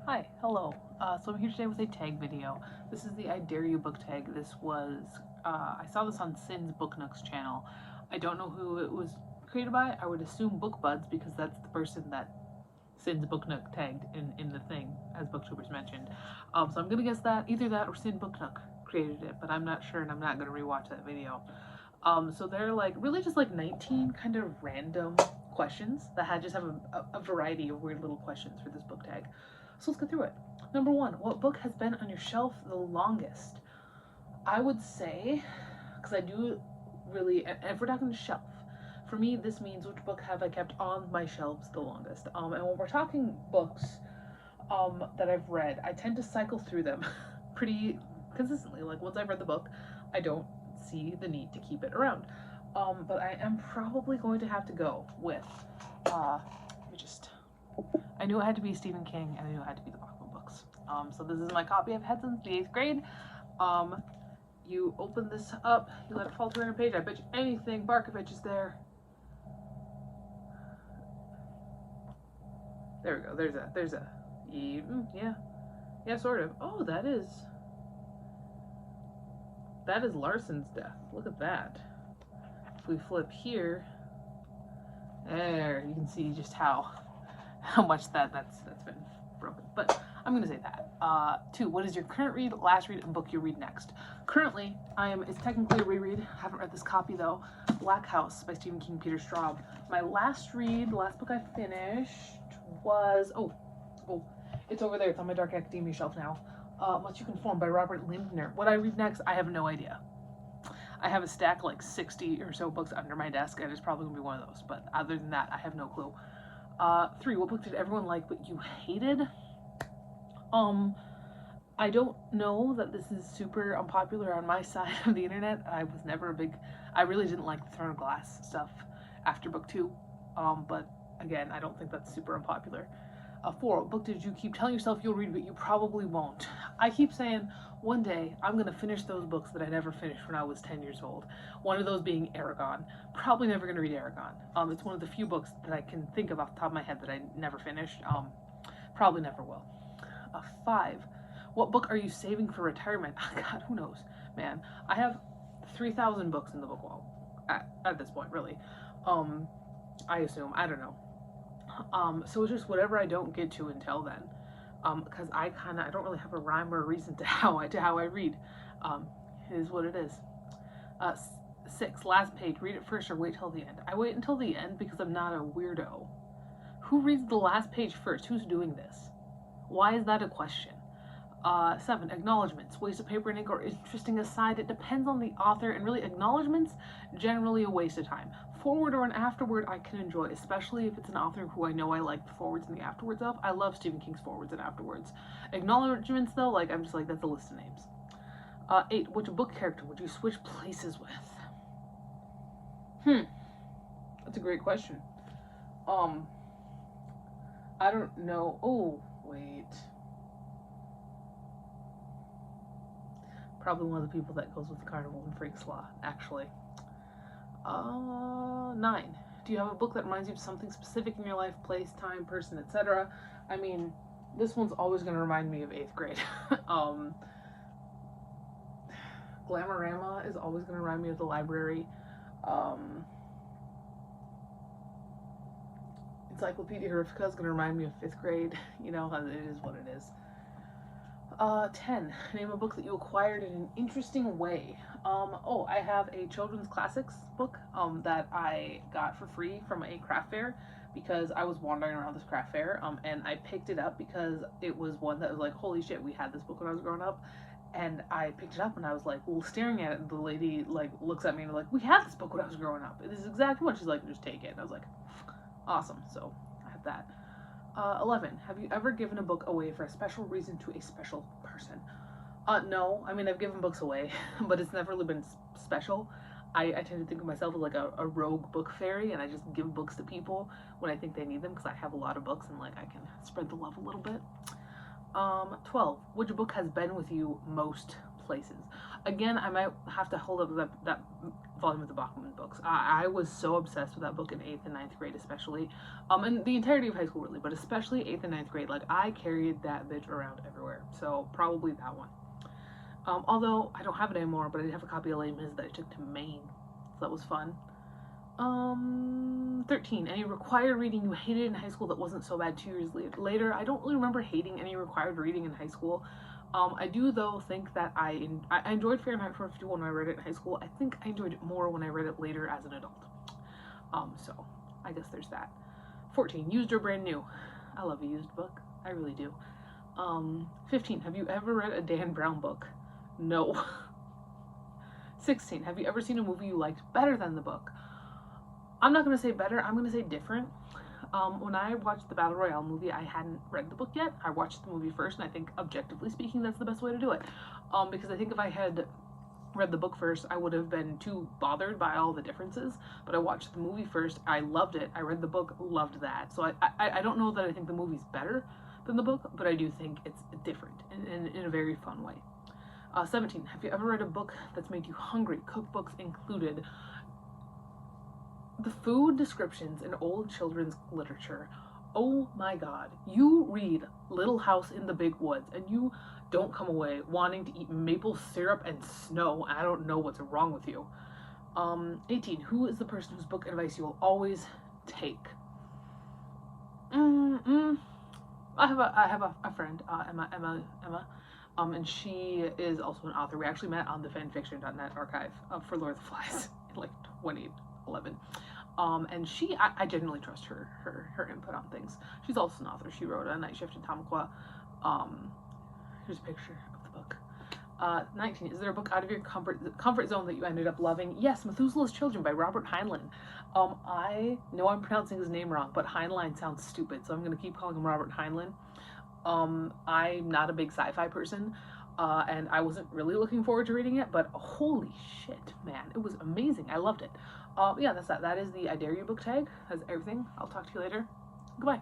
Hi, hello. So I'm here today with a tag video. This is the I Dare You book tag. I saw this on Sin's Book Nook's channel. I don't know who it was created by. I would assume BookBuds because that's the person that Sin's Book Nook tagged in the thing, as Booktubers mentioned. So I'm gonna guess that either that or Sin Book Nook created it, but I'm not sure and I'm not gonna rewatch that video. So they're like really just like 19 kind of random questions that just have a variety of weird little questions for this book tag. So let's get through it. Number one, what book has been on your shelf the longest? I would say, because I do really, if we're talking shelf, for me this means which book have I kept on my shelves the longest. And when we're talking books that I've read, I tend to cycle through them pretty consistently. Like once I've read the book, I don't see the need to keep it around. But I am probably going to have to go with, I knew it had to be Stephen King and I knew it had to be the Bachman books. So this is my copy I've had since the 8th grade. You open this up, you let it fall to your page. I bet you anything Barkovich is there. There we go. There's a, yeah, sort of. Oh, that is Larson's death. Look at that. If we flip here, there you can see just how much that's been broken. But I'm gonna say that. 2. What is your current read, last read, and book you read next? Currently, it's technically a reread. I haven't read this copy though. Black House by Stephen King, Peter Straub. My last read, the last book I finished was it's over there. It's on my Dark Academia shelf now. Much You Can Form by Robert Lindner. What I read next, I have no idea. I have a stack like 60 or so books under my desk, and it's probably gonna be one of those. But other than that, I have no clue. 3. What book did everyone like but you hated? I don't know that this is super unpopular on my side of the internet. I really didn't like the Throne of Glass stuff after book 2. But again, I don't think that's super unpopular. 4. What book did you keep telling yourself you'll read but you probably won't? I keep saying one day I'm gonna finish those books that I never finished when I was 10 years old. One of those being Eragon. Probably never gonna read Eragon. It's one of the few books that I can think of off the top of my head that I never finished. Probably never will. 5. What book are you saving for retirement? God, who knows, man. I have 3,000 books in the book wall at this point, really. I assume. I don't know. So it's just whatever I don't get to until then. Because I don't really have a rhyme or a reason to how I read. It is what it is. 6. Last page. Read it first or wait till the end. I wait until the end because I'm not a weirdo. Who reads the last page first? Who's doing this? Why is that a question? 7. Acknowledgements. Waste of paper and ink or interesting aside. It depends on the author, and really acknowledgements, generally a waste of time. Forward or an afterword I can enjoy, especially if it's an author who I know I like the forwards and the afterwards of. I love Stephen King's forwards and afterwards. Acknowledgements though, I'm just like, that's a list of names. 8. Which book character would you switch places with? That's a great question. I don't know. Oh, wait. Probably one of the people that goes with Carnival and Freak's Law, actually. 9. Do you have a book that reminds you of something specific in your life, place, time, person, etc.? I mean, this one's always going to remind me of 8th grade. Glamorama is always going to remind me of the library. Encyclopedia Horrifica is going to remind me of 5th grade. You know, it is what it is. 10. Name a book that you acquired in an interesting way. I have a children's classics book that I got for free from a craft fair because I was wandering around this craft fair and I picked it up because it was one that was like, holy shit, we had this book when I was growing up. And I picked it up and I was like, staring at it, and the lady looks at me and like, we had this book when I was growing up. This is exactly what she's like, just take it. And I was like, awesome. So I have that. 11. Have you ever given a book away for a special reason to a special person? No. I mean, I've given books away, but it's never really been special. I tend to think of myself as like a rogue book fairy, and I just give books to people when I think they need them because I have a lot of books and I can spread the love a little bit. 12. Which book has been with you most places? Again, I might have to hold up that volume of the Bachman books. I was so obsessed with that book in 8th and ninth grade, especially. And the entirety of high school, really, but especially 8th and ninth grade. Like, I carried that bitch around everywhere. So, probably that one. Although, I don't have it anymore, but I did have a copy of Les Mis that I took to Maine. So, that was fun. 13. Any required reading you hated in high school that wasn't so bad 2 years later? I don't really remember hating any required reading in high school. I do, though, think that I enjoyed Fahrenheit 451 when I read it in high school. I think I enjoyed it more when I read it later as an adult. So I guess there's that. 14. Used or brand new? I love a used book. I really do. 15. Have you ever read a Dan Brown book? No. 16. Have you ever seen a movie you liked better than the book? I'm not going to say better, I'm going to say different. When I watched the Battle Royale movie, I hadn't read the book yet. I watched the movie first, and I think, objectively speaking, that's the best way to do it. Because I think if I had read the book first, I would have been too bothered by all the differences. But I watched the movie first, I loved it. I read the book, loved that. So I don't know that I think the movie's better than the book, but I do think it's different in a very fun way. 17. Have you ever read a book that's made you hungry? Cookbooks included. The food descriptions in old children's literature, oh my god. You read Little House in the Big Woods and you don't come away wanting to eat maple syrup and snow. I don't know what's wrong with you. 18. Who is the person whose book advice you will always take? I have a friend, Emma, and she is also an author. We actually met on the fanfiction.net archive for Lord of the Flies in like 2011. And I genuinely trust her input on things. She's also an author. She wrote A Night Shift in Tamaqua. Here's a picture of the book. 19. Is there a book out of your comfort zone that you ended up loving? Yes, Methuselah's Children by Robert Heinlein. I know I'm pronouncing his name wrong, but Heinlein sounds stupid, so I'm going to keep calling him Robert Heinlein. I'm not a big sci-fi person, and I wasn't really looking forward to reading it, but holy shit, man, it was amazing. I loved it. Yeah, that's that. That is the I Dare You book tag. That's everything. I'll talk to you later. Goodbye.